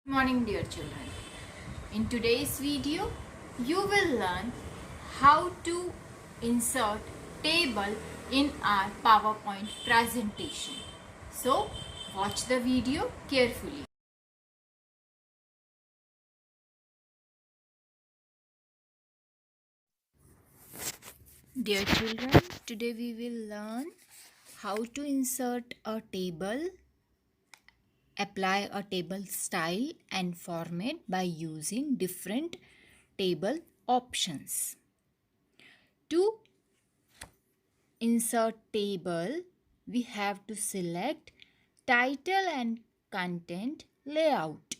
Good morning, dear children. In today's video, you will learn how to insert table in our PowerPoint presentation. So, watch the video carefully. Dear children, today we will learn how to insert a table, apply a table style and format by using different table options. To insert table, we have to select title and content layout.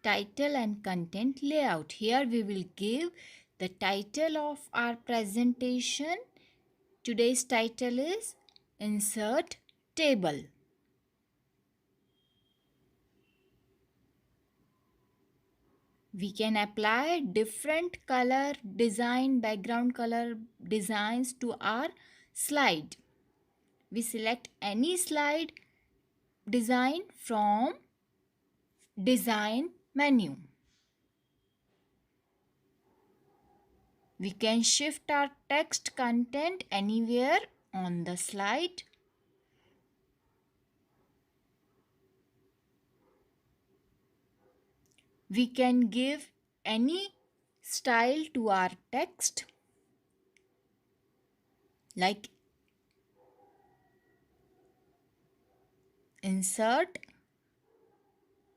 Title and content layout. Here we will give the title of our presentation. Today's title is Insert Table. We can apply different color design, background color designs to our slide. We select any slide design from design menu. We can shift our text content anywhere on the slide. We can give any style to our text, like insert.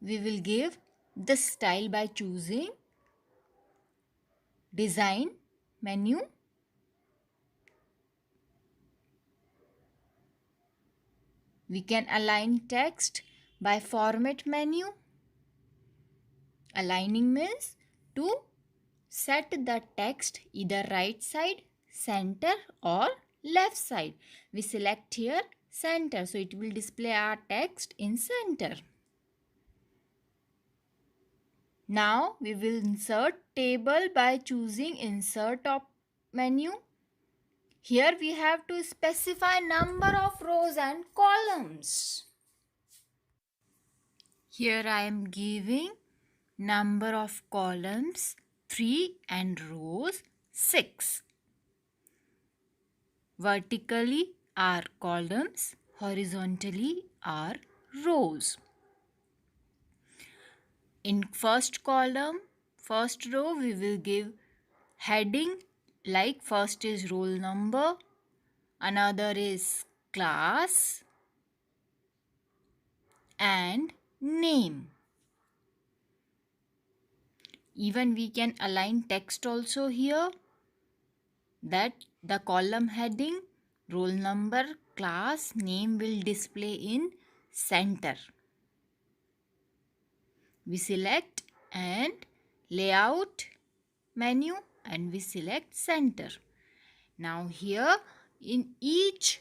We will give the style by choosing design menu. We can align text by format menu. Aligning means to set the text either right side, center or left side. We select here center, so it will display our text in center. Now we will insert table by choosing insert top menu. Here we have to specify number of rows and columns. Here I am giving number of columns 3 and rows 6. Vertically are columns, horizontally are rows. In first column, first row, we will give heading like first is roll number, another is class and name. Even we can align text also here, that the column heading, roll number, class, name will display in center. We select and layout menu and we select center. Now here in each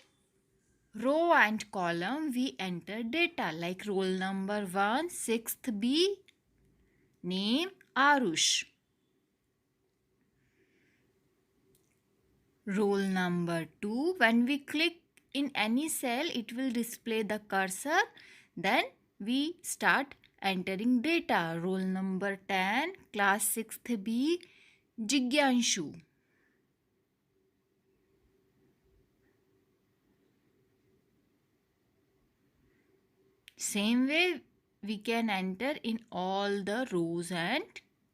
row and column we enter data like roll number 1, 6th B, name Arush. Roll number 2, when we click in any cell it will display the cursor, then we start entering data. Roll number 10, class 6th B, Jigyanshu. Same way we can enter in all the rows and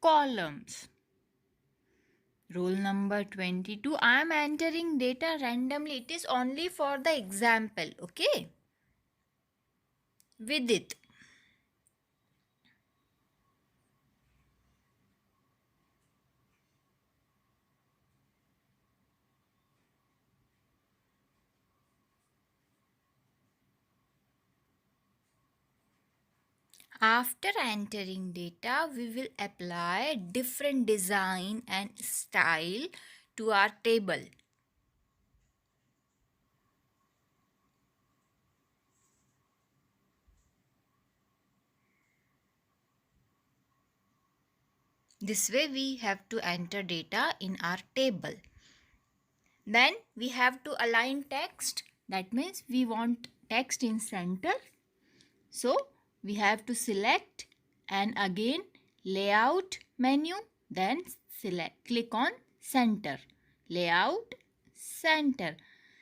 columns. Roll number 22. I am entering data randomly. It is only for the example. Okay. With it. After entering data, we will apply different design and style to our table. This way we have to enter data in our table. Then we have to align text. That means we want text in center. So we have to select and again layout menu, then click on center. Layout, center.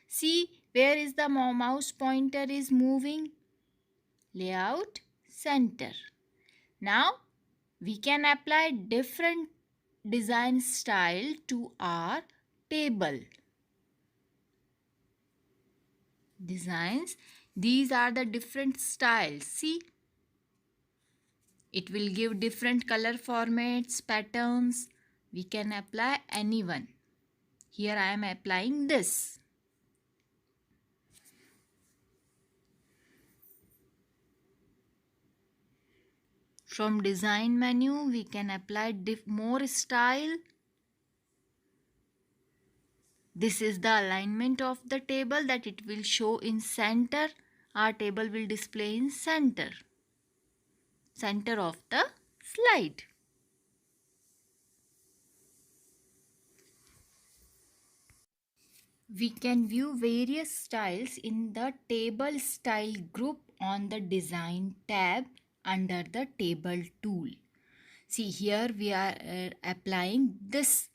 See where is the mouse pointer is moving. Layout, center. Now we can apply different design style to our table. Designs, these are the different styles. See, it will give different color formats, patterns. We can apply any one. Here I am applying this. From design menu, we can apply more style. This is the alignment of the table, that it will show in center. Our table will display in center of the slide. We can view various styles in the table style group on the design tab under the table tool. See, here we are applying this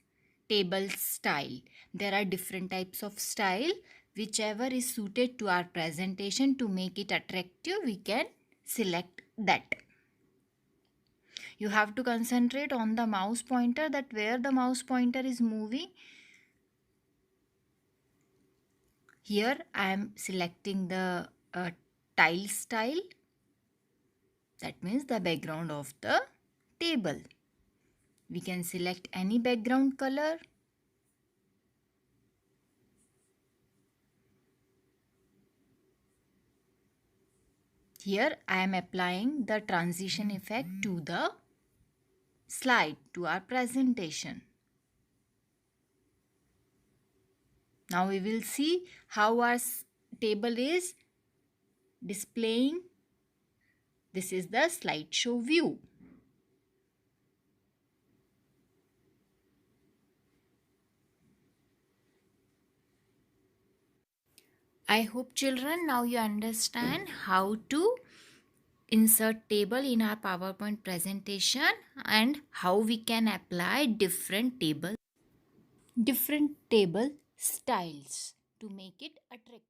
table style. There are different types of style. Whichever is suited to our presentation to make it attractive, we can select that. You have to concentrate on the mouse pointer, that where the mouse pointer is moving. Here I am selecting the tile style. That means the background of the table. We can select any background color. Here I am applying the transition effect to the slide, to our presentation. Now we will see how our table is displaying. This is the slideshow view. I hope children now you understand how to insert table in our PowerPoint presentation and how we can apply different table styles to make it attractive.